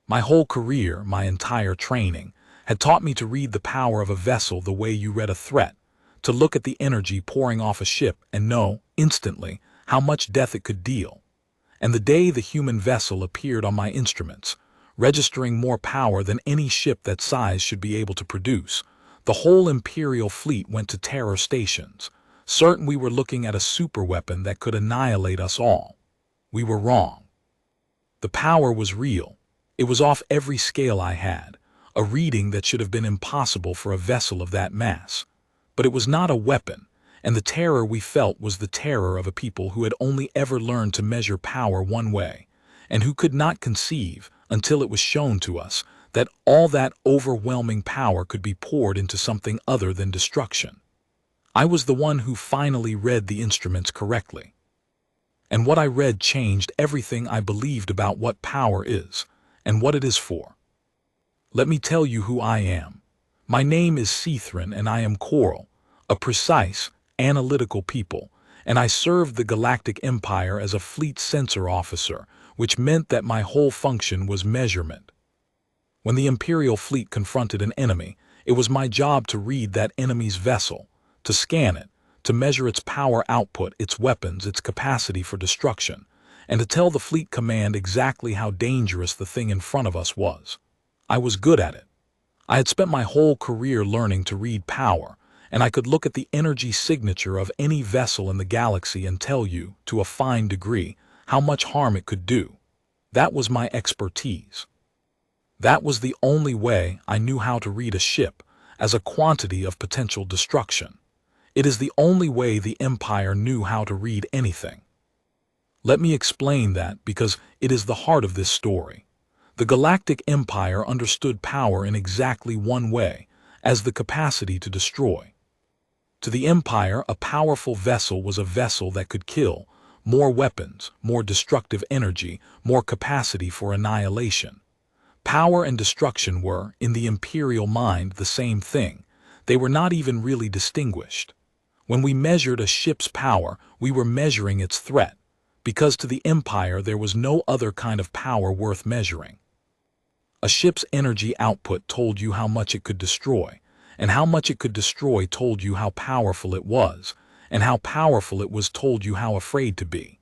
My whole career, my entire training, had taught me to read the power of a vessel the way you read a threat, to look at the energy pouring off a ship and know, instantly, how much death it could deal. And the day the human vessel appeared on my instruments, registering more power than any ship that size should be able to produce, the whole Imperial fleet went to terror stations, certain we were looking at a superweapon that could annihilate us all. We were wrong. The power was real. It was off every scale I had, a reading that should have been impossible for a vessel of that mass. But it was not a weapon, and the terror we felt was the terror of a people who had only ever learned to measure power one way, and who could not conceive, until it was shown to us, that all that overwhelming power could be poured into something other than destruction. I was the one who finally read the instruments correctly. And what I read changed everything I believed about what power is, and what it is for. Let me tell you who I am. My name is Sethran, and I am Coral, a precise, analytical people, and I served the Galactic Empire as a fleet sensor officer, which meant that my whole function was measurement. When the Imperial fleet confronted an enemy, it was my job to read that enemy's vessel, to scan it, to measure its power output, its weapons, its capacity for destruction, and to tell the fleet command exactly how dangerous the thing in front of us was. I was good at it. I had spent my whole career learning to read power, and I could look at the energy signature of any vessel in the galaxy and tell you, to a fine degree, how much harm it could do. That was my expertise. That was the only way I knew how to read a ship, as a quantity of potential destruction. It is the only way the Empire knew how to read anything. Let me explain that because it is the heart of this story. The Galactic Empire understood power in exactly one way, as the capacity to destroy. To the Empire, a powerful vessel was a vessel that could kill, more weapons, more destructive energy, more capacity for annihilation. Power and destruction were, in the Imperial mind, the same thing. They were not even really distinguished. When we measured a ship's power, we were measuring its threat, because to the Empire there was no other kind of power worth measuring. A ship's energy output told you how much it could destroy, and how much it could destroy told you how powerful it was, and how powerful it was told you how afraid to be.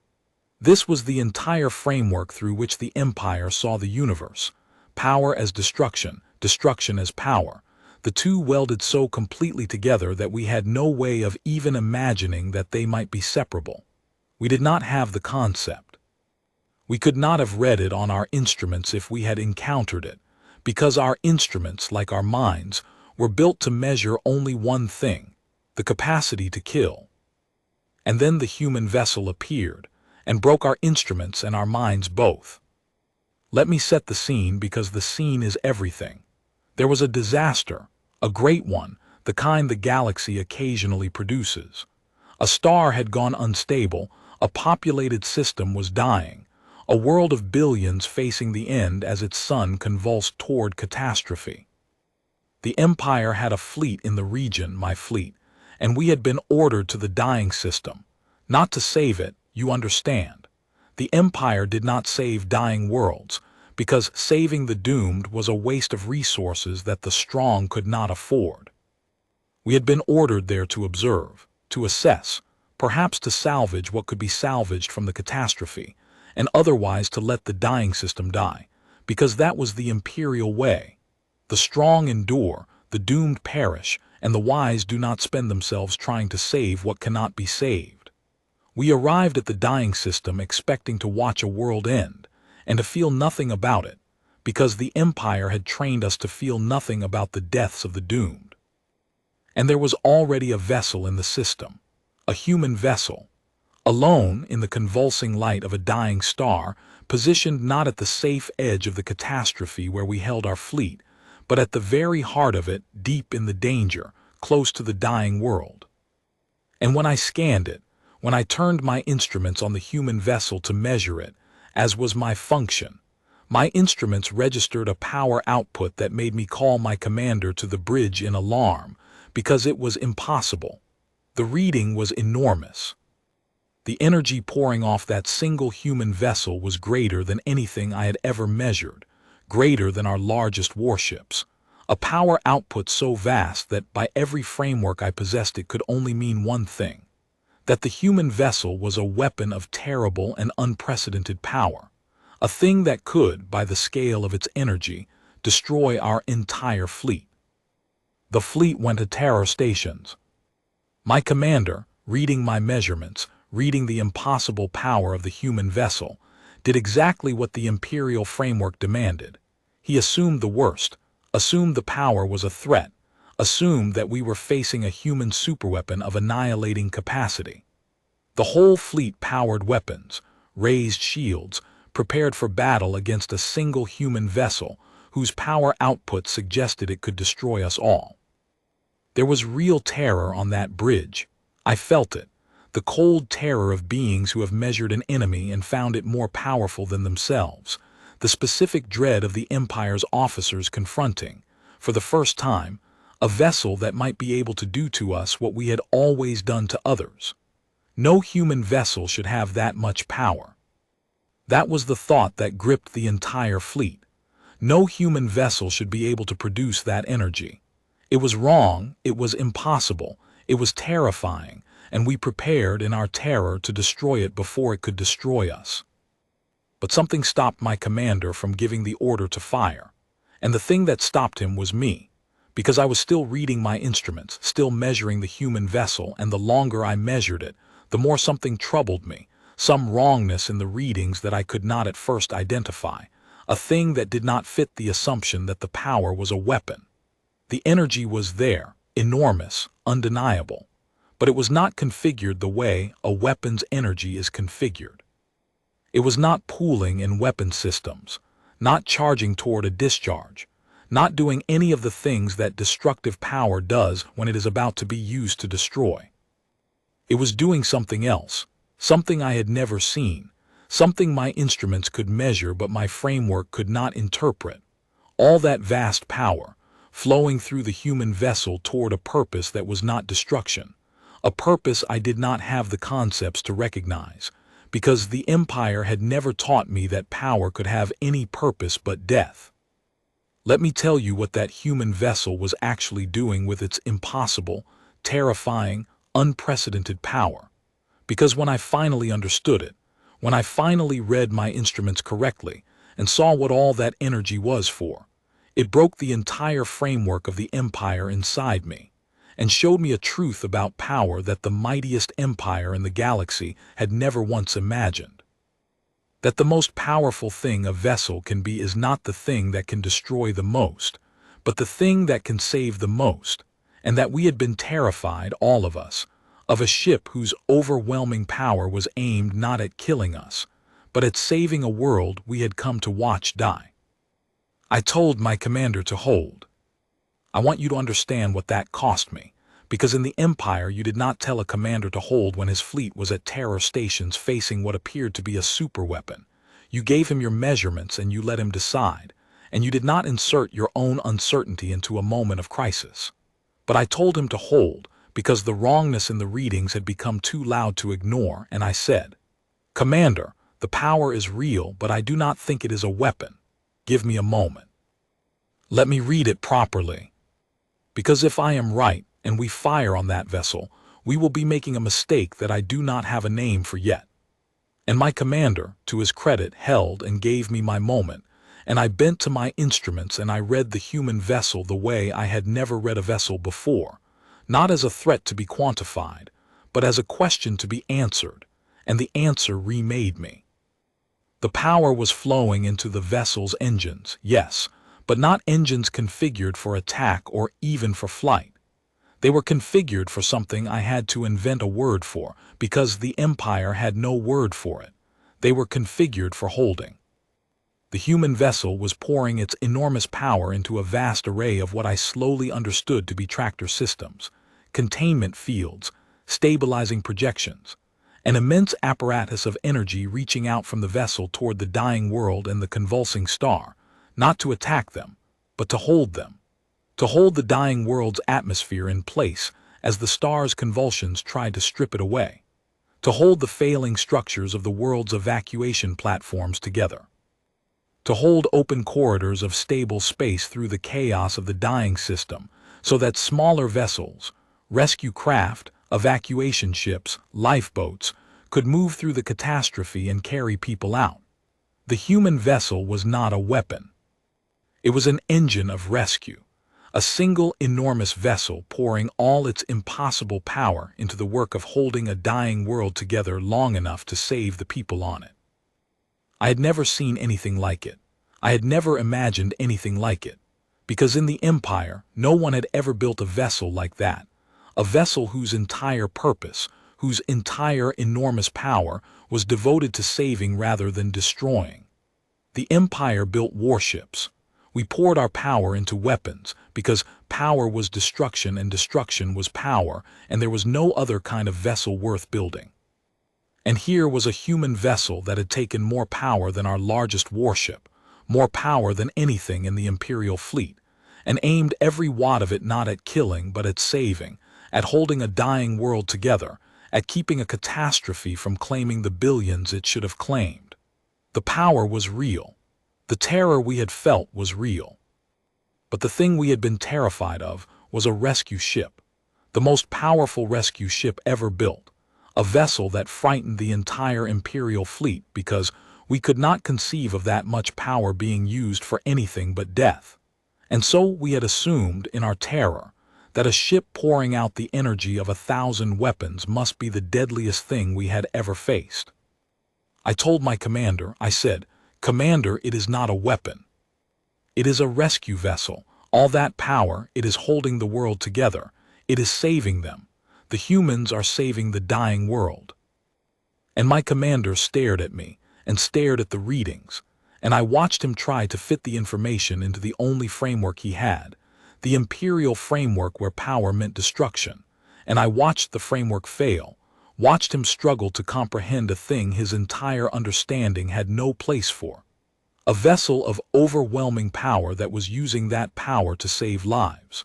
This was the entire framework through which the Empire saw the universe. Power as destruction, destruction as power, the two welded so completely together that we had no way of even imagining that they might be separable. We did not have the concept. We could not have read it on our instruments if we had encountered it, because our instruments, like our minds, were built to measure only one thing, the capacity to kill. And then the human vessel appeared, and broke our instruments and our minds both. Let me set the scene because the scene is everything. There was a disaster, a great one, the kind the galaxy occasionally produces. A star had gone unstable, a populated system was dying, a world of billions facing the end as its sun convulsed toward catastrophe. The Empire had a fleet in the region, my fleet, and we had been ordered to the dying system. Not to save it, you understand. The Empire did not save dying worlds, because saving the doomed was a waste of resources that the strong could not afford. We had been ordered there to observe, to assess, perhaps to salvage what could be salvaged from the catastrophe, and otherwise to let the dying system die, because that was the Imperial way. The strong endure, the doomed perish, and the wise do not spend themselves trying to save what cannot be saved. We arrived at the dying system expecting to watch a world end, and to feel nothing about it, because the Empire had trained us to feel nothing about the deaths of the doomed. And there was already a vessel in the system, a human vessel, alone in the convulsing light of a dying star, positioned not at the safe edge of the catastrophe where we held our fleet, but at the very heart of it, deep in the danger, close to the dying world. And when I scanned it, when I turned my instruments on the human vessel to measure it, as was my function, my instruments registered a power output that made me call my commander to the bridge in alarm, because it was impossible. The reading was enormous. The energy pouring off that single human vessel was greater than anything I had ever measured, greater than our largest warships. A power output so vast that by every framework I possessed it could only mean one thing: that the human vessel was a weapon of terrible and unprecedented power, a thing that could, by the scale of its energy, destroy our entire fleet. The fleet went to terror stations. My commander, reading my measurements, reading the impossible power of the human vessel, did exactly what the Imperial framework demanded. He assumed the worst, assumed the power was a threat, assumed that we were facing a human superweapon of annihilating capacity. The whole fleet powered weapons, raised shields, prepared for battle against a single human vessel whose power output suggested it could destroy us all. There was real terror on that bridge. I felt it, the cold terror of beings who have measured an enemy and found it more powerful than themselves, the specific dread of the Empire's officers confronting, for the first time, a vessel that might be able to do to us what we had always done to others. No human vessel should have that much power. That was the thought that gripped the entire fleet. No human vessel should be able to produce that energy. It was wrong, it was impossible, it was terrifying, and we prepared in our terror to destroy it before it could destroy us. But something stopped my commander from giving the order to fire, and the thing that stopped him was me, because I was still reading my instruments, still measuring the human vessel, and the longer I measured it, the more something troubled me, some wrongness in the readings that I could not at first identify, a thing that did not fit the assumption that the power was a weapon. The energy was there, enormous, undeniable, but it was not configured the way a weapon's energy is configured. It was not pooling in weapon systems, not charging toward a discharge, not doing any of the things that destructive power does when it is about to be used to destroy. It was doing something else, something I had never seen, something my instruments could measure but my framework could not interpret. All that vast power, flowing through the human vessel toward a purpose that was not destruction, a purpose I did not have the concepts to recognize, because the Empire had never taught me that power could have any purpose but death. Let me tell you what that human vessel was actually doing with its impossible, terrifying, unprecedented power. Because when I finally understood it, when I finally read my instruments correctly and saw what all that energy was for, it broke the entire framework of the Empire inside me and showed me a truth about power that the mightiest empire in the galaxy had never once imagined. That the most powerful thing a vessel can be is not the thing that can destroy the most, but the thing that can save the most, and that we had been terrified, all of us, of a ship whose overwhelming power was aimed not at killing us, but at saving a world we had come to watch die. I told my commander to hold. I want you to understand what that cost me, because in the Empire you did not tell a commander to hold when his fleet was at terror stations facing what appeared to be a superweapon. You gave him your measurements and you let him decide, and you did not insert your own uncertainty into a moment of crisis. But I told him to hold, because the wrongness in the readings had become too loud to ignore, and I said, "Commander, the power is real, but I do not think it is a weapon. Give me a moment. Let me read it properly. Because if I am right, and we fire on that vessel, we will be making a mistake that I do not have a name for yet." And my commander, to his credit, held and gave me my moment, and I bent to my instruments and I read the human vessel the way I had never read a vessel before, not as a threat to be quantified, but as a question to be answered, and the answer remade me. The power was flowing into the vessel's engines, yes, but not engines configured for attack or even for flight. They were configured for something I had to invent a word for, because the Empire had no word for it. They were configured for holding. The human vessel was pouring its enormous power into a vast array of what I slowly understood to be tractor systems, containment fields, stabilizing projections, an immense apparatus of energy reaching out from the vessel toward the dying world and the convulsing star, not to attack them, but to hold them, to hold the dying world's atmosphere in place as the star's convulsions tried to strip it away, to hold the failing structures of the world's evacuation platforms together. to hold open corridors of stable space through the chaos of the dying system, so that smaller vessels, rescue craft, evacuation ships, lifeboats, could move through the catastrophe and carry people out. The human vessel was not a weapon. It was an engine of rescue, a single enormous vessel pouring all its impossible power into the work of holding a dying world together long enough to save the people on it. I had never seen anything like it. I had never imagined anything like it, because in the Empire, no one had ever built a vessel like that, a vessel whose entire purpose, whose entire enormous power was devoted to saving rather than destroying. The Empire built warships. We poured our power into weapons, because power was destruction and destruction was power, and there was no other kind of vessel worth building. And here was a human vessel that had taken more power than our largest warship, more power than anything in the Imperial fleet, and aimed every watt of it not at killing but at saving, at holding a dying world together, at keeping a catastrophe from claiming the billions it should have claimed. The power was real. The terror we had felt was real. But the thing we had been terrified of was a rescue ship, the most powerful rescue ship ever built, a vessel that frightened the entire Imperial fleet because we could not conceive of that much power being used for anything but death. And so we had assumed, in our terror, that a ship pouring out the energy of 1,000 weapons must be the deadliest thing we had ever faced. I told my commander, I said, "Commander, it is not a weapon. It is a rescue vessel. All that power, it is holding the world together. It is saving them. The humans are saving the dying world." And my commander stared at me, and stared at the readings, and I watched him try to fit the information into the only framework he had, the Imperial framework where power meant destruction, and I watched the framework fail, watched him struggle to comprehend a thing his entire understanding had no place for. A vessel of overwhelming power that was using that power to save lives.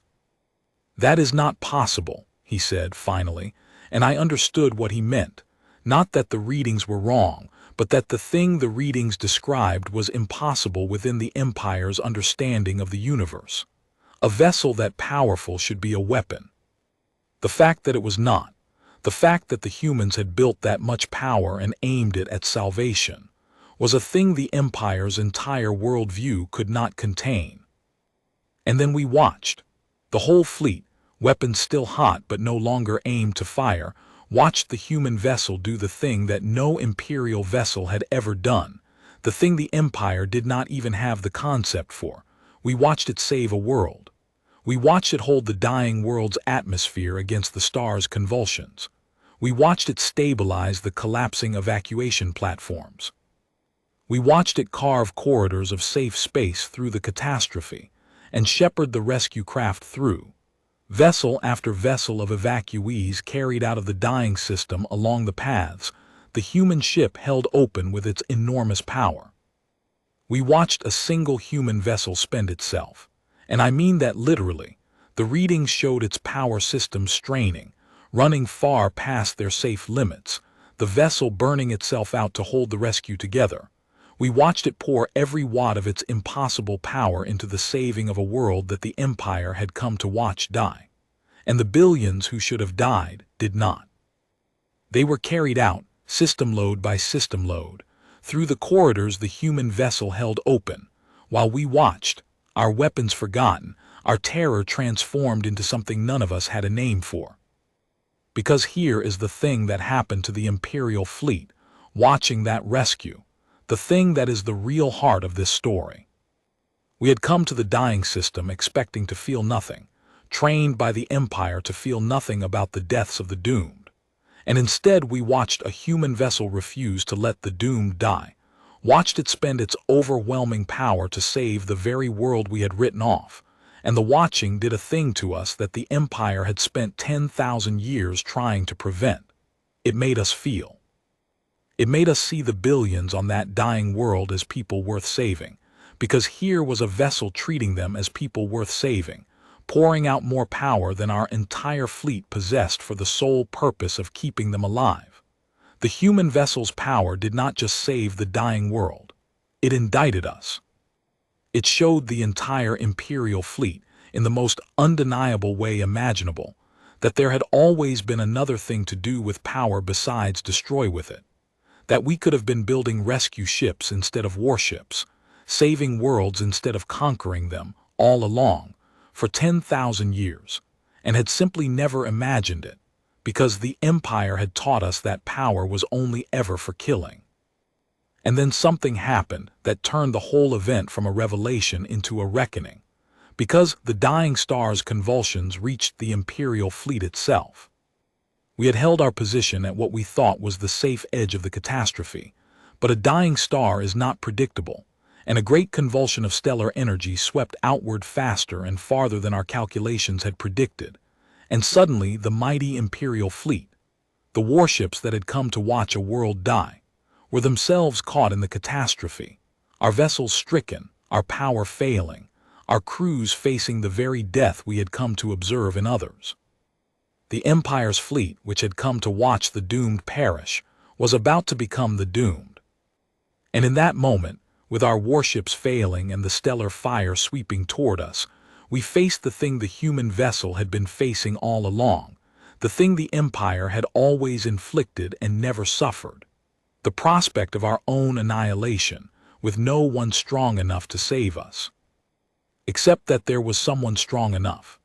"That is not possible," he said finally, and I understood what he meant. Not that the readings were wrong, but that the thing the readings described was impossible within the Empire's understanding of the universe. A vessel that powerful should be a weapon. The fact that it was not, the fact that the humans had built that much power and aimed it at salvation, was a thing the Empire's entire worldview could not contain. And then we watched. The whole fleet, weapons still hot but no longer aimed to fire, watched the human vessel do the thing that no Imperial vessel had ever done, the thing the Empire did not even have the concept for. We watched it save a world. We watched it hold the dying world's atmosphere against the star's convulsions. We watched it stabilize the collapsing evacuation platforms. We watched it carve corridors of safe space through the catastrophe, and shepherd the rescue craft through. Vessel after vessel of evacuees carried out of the dying system along the paths, the human ship held open with its enormous power. We watched a single human vessel spend itself, and I mean that literally. The readings showed its power system straining, running far past their safe limits, the vessel burning itself out to hold the rescue together. We watched it pour every watt of its impossible power into the saving of a world that the Empire had come to watch die. And the billions who should have died did not. They were carried out, system load by system load, through the corridors the human vessel held open, while we watched, our weapons forgotten, our terror transformed into something none of us had a name for. Because here is the thing that happened to the Imperial fleet, watching that rescue, the thing that is the real heart of this story. We had come to the dying system expecting to feel nothing, trained by the Empire to feel nothing about the deaths of the doomed. And instead we watched a human vessel refuse to let the doomed die, watched it spend its overwhelming power to save the very world we had written off, and the watching did a thing to us that the Empire had spent 10,000 years trying to prevent. It made us feel. It made us see the billions on that dying world as people worth saving, because here was a vessel treating them as people worth saving, pouring out more power than our entire fleet possessed for the sole purpose of keeping them alive. The human vessel's power did not just save the dying world. It indicted us. It showed the entire Imperial fleet, in the most undeniable way imaginable, that there had always been another thing to do with power besides destroy with it. That we could have been building rescue ships instead of warships, saving worlds instead of conquering them, all along, for 10,000 years, and had simply never imagined it, because the Empire had taught us that power was only ever for killing. And then something happened that turned the whole event from a revelation into a reckoning, because the dying star's convulsions reached the Imperial fleet itself. We had held our position at what we thought was the safe edge of the catastrophe, but a dying star is not predictable, and a great convulsion of stellar energy swept outward faster and farther than our calculations had predicted, and suddenly the mighty Imperial fleet, the warships that had come to watch a world die, were themselves caught in the catastrophe, our vessels stricken, our power failing, our crews facing the very death we had come to observe in others. The Empire's fleet, which had come to watch the doomed perish, was about to become the doomed. And in that moment, with our warships failing and the stellar fire sweeping toward us, we faced the thing the human vessel had been facing all along, the thing the Empire had always inflicted and never suffered. The prospect of our own annihilation, with no one strong enough to save us. Except that there was someone strong enough.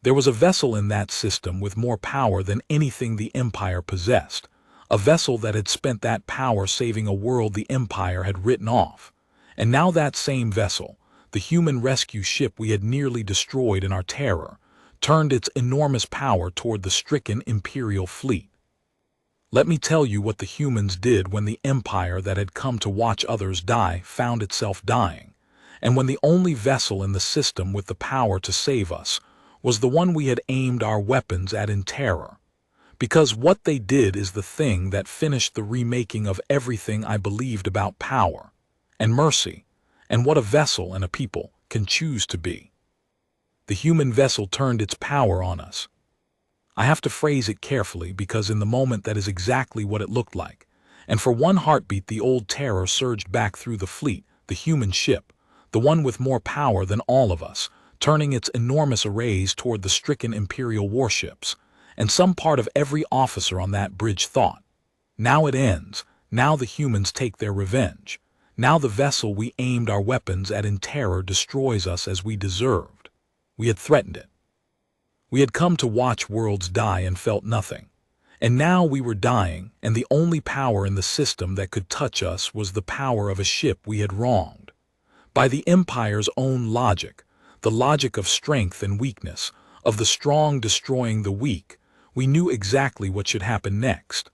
There was a vessel in that system with more power than anything the Empire possessed, a vessel that had spent that power saving a world the Empire had written off. And now that same vessel, the human rescue ship we had nearly destroyed in our terror, turned its enormous power toward the stricken Imperial fleet. Let me tell you what the humans did when the Empire that had come to watch others die found itself dying, and when the only vessel in the system with the power to save us was the one we had aimed our weapons at in terror. Because what they did is the thing that finished the remaking of everything I believed about power, and mercy, and what a vessel and a people can choose to be. The human vessel turned its power on us. I have to phrase it carefully because in the moment that is exactly what it looked like, and for one heartbeat the old terror surged back through the fleet, the human ship, the one with more power than all of us, turning its enormous arrays toward the stricken Imperial warships, and some part of every officer on that bridge thought, now it ends, now the humans take their revenge, now the vessel we aimed our weapons at in terror destroys us as we deserved. We had threatened it. We had come to watch worlds die and felt nothing, and now we were dying, and the only power in the system that could touch us was the power of a ship we had wronged. By the Empire's own logic, the logic of strength and weakness, of the strong destroying the weak, we knew exactly what should happen next.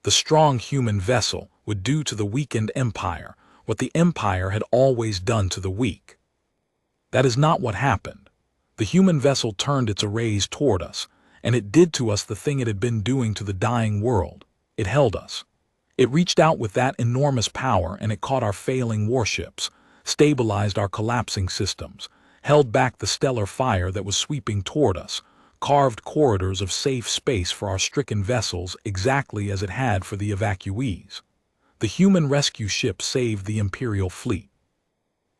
The strong human vessel would do to the weakened Empire what the Empire had always done to the weak. That is not what happened. The human vessel turned its arrays toward us, and it did to us the thing it had been doing to the dying world. It held us. It reached out with that enormous power and it caught our failing warships, stabilized our collapsing systems, held back the stellar fire that was sweeping toward us, carved corridors of safe space for our stricken vessels exactly as it had for the evacuees. The human rescue ship saved the Imperial fleet.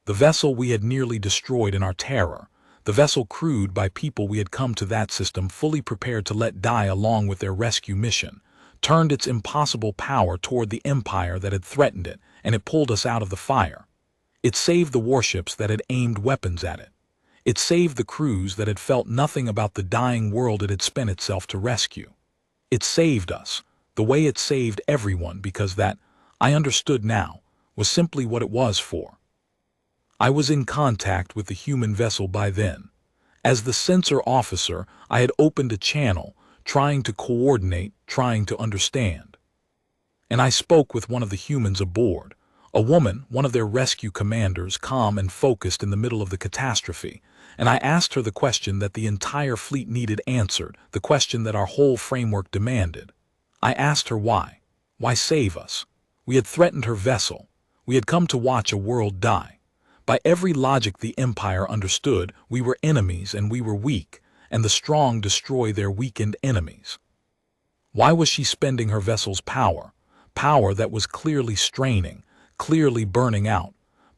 The vessel we had nearly destroyed in our terror, the vessel crewed by people we had come to that system fully prepared to let die along with their rescue mission, turned its impossible power toward the Empire that had threatened it, and it pulled us out of the fire. It saved the warships that had aimed weapons at it. It saved the crews that had felt nothing about the dying world it had spent itself to rescue. It saved us, the way it saved everyone, because that, I understood now, was simply what it was for. I was in contact with the human vessel by then. As the sensor officer, I had opened a channel, trying to coordinate, trying to understand. And I spoke with one of the humans aboard, a woman, one of their rescue commanders, calm and focused in the middle of the catastrophe, and I asked her the question that the entire fleet needed answered, the question that our whole framework demanded. I asked her why. Why save us? We had threatened her vessel. We had come to watch a world die. By every logic the Empire understood, we were enemies and we were weak, and the strong destroy their weakened enemies. Why was she spending her vessel's power? Power that was clearly straining, clearly burning out.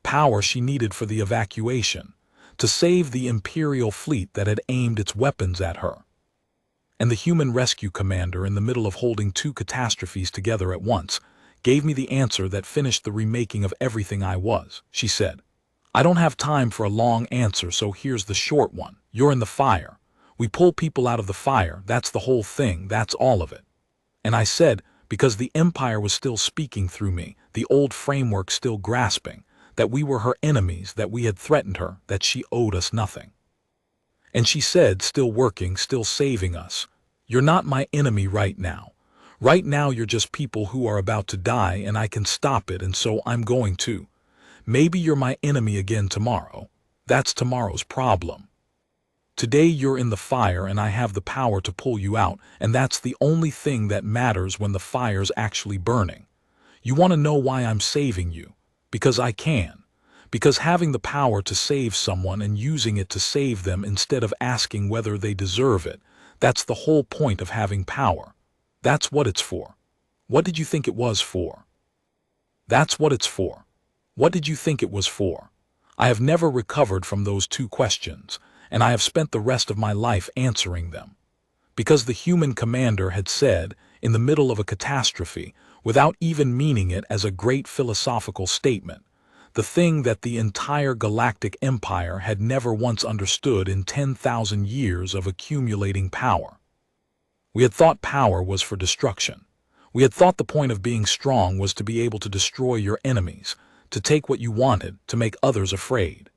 power she needed for the evacuation, to save the Imperial fleet that had aimed its weapons at her. And the human rescue commander, in the middle of holding two catastrophes together at once, gave me the answer that finished the remaking of everything I was. She said, "I don't have time for a long answer, so here's the short one. You're in the fire. We pull people out of the fire. That's the whole thing. That's all of it." And I said, because the Empire was still speaking through me, the old framework still grasping, that we were her enemies, that we had threatened her, that she owed us nothing. And she said, still working, still saving us, "You're not my enemy right now. Right now you're just people who are about to die, and I can stop it, and so I'm going to. Maybe you're my enemy again tomorrow. That's tomorrow's problem. Today you're in the fire and I have the power to pull you out, and that's the only thing that matters when the fire's actually burning. You want to know why I'm saving you? Because I can. Because having the power to save someone and using it to save them instead of asking whether they deserve it, that's the whole point of having power. That's what it's for. What did you think it was for? That's what it's for. What did you think it was for? I have never recovered from those two questions, and I have spent the rest of my life answering them. Because the human commander had said, in the middle of a catastrophe, without even meaning it as a great philosophical statement, the thing that the entire Galactic Empire had never once understood in 10,000 years of accumulating power. We had thought power was for destruction. We had thought the point of being strong was to be able to destroy your enemies, to take what you wanted, to make others afraid.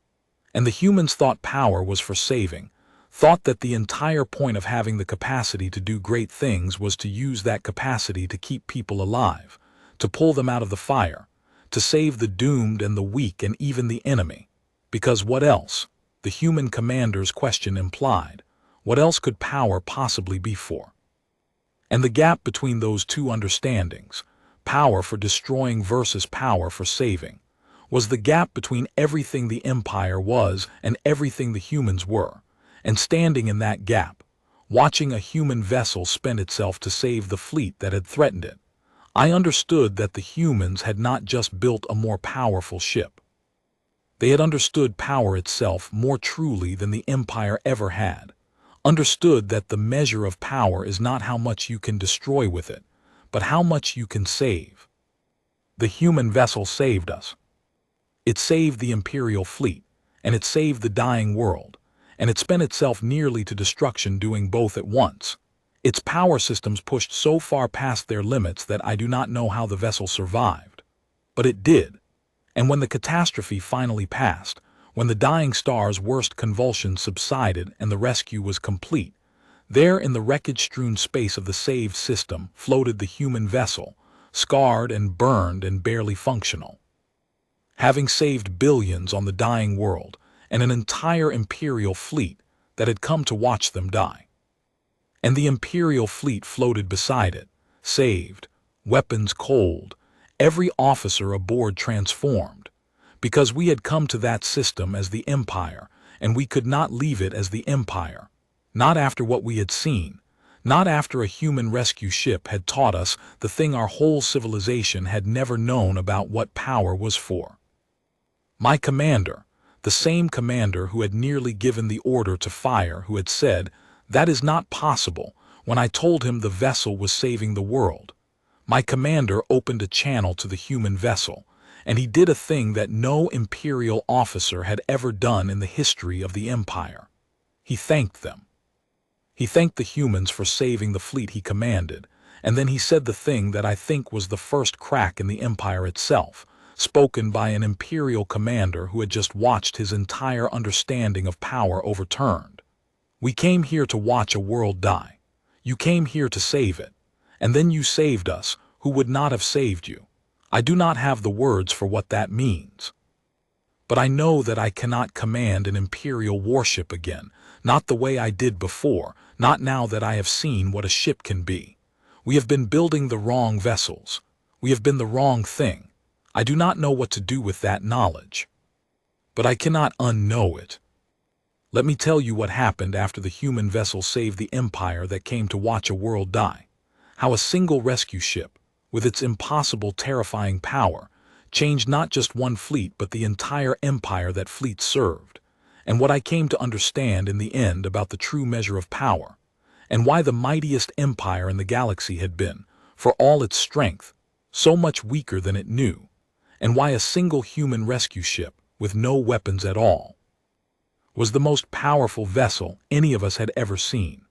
And the humans thought power was for saving, thought that the entire point of having the capacity to do great things was to use that capacity to keep people alive, to pull them out of the fire, to save the doomed and the weak and even the enemy. Because what else? The human commander's question implied. What else could power possibly be for? And the gap between those two understandings, power for destroying versus power for saving, was the gap between everything the Empire was and everything the humans were. And standing in that gap, watching a human vessel spend itself to save the fleet that had threatened it, I understood that the humans had not just built a more powerful ship. They had understood power itself more truly than the Empire ever had, understood that the measure of power is not how much you can destroy with it, but how much you can save. The human vessel saved us. It saved the Imperial fleet, and it saved the dying world, and it spent itself nearly to destruction doing both at once. Its power systems pushed so far past their limits that I do not know how the vessel survived. But it did. And when the catastrophe finally passed, when the dying star's worst convulsions subsided and the rescue was complete, there in the wreckage-strewn space of the saved system floated the human vessel, scarred and burned and barely functional. Having saved billions on the dying world and an entire Imperial fleet that had come to watch them die. And the Imperial fleet floated beside it, saved, weapons cold, every officer aboard transformed, because we had come to that system as the Empire, and we could not leave it as the Empire, not after what we had seen, not after a human rescue ship had taught us the thing our whole civilization had never known about what power was for. My commander, the same commander who had nearly given the order to fire, who had said, "That is not possible," when I told him the vessel was saving the world. My commander opened a channel to the human vessel, and he did a thing that no Imperial officer had ever done in the history of the Empire. He thanked them. He thanked the humans for saving the fleet he commanded, and then he said the thing that I think was the first crack in the Empire itself, spoken by an Imperial commander who had just watched his entire understanding of power overturned. "We came here to watch a world die. You came here to save it. And then you saved us, who would not have saved you. I do not have the words for what that means. But I know that I cannot command an Imperial warship again, not the way I did before, not now that I have seen what a ship can be. We have been building the wrong vessels. We have been the wrong thing. I do not know what to do with that knowledge. But I cannot unknow it. Let me tell you what happened after the human vessel saved the Empire that came to watch a world die. How a single rescue ship, with its impossible, terrifying power, changed not just one fleet but the entire empire that fleet served, and what I came to understand in the end about the true measure of power, and why the mightiest empire in the galaxy had been, for all its strength, so much weaker than it knew, and why a single human rescue ship, with no weapons at all, was the most powerful vessel any of us had ever seen.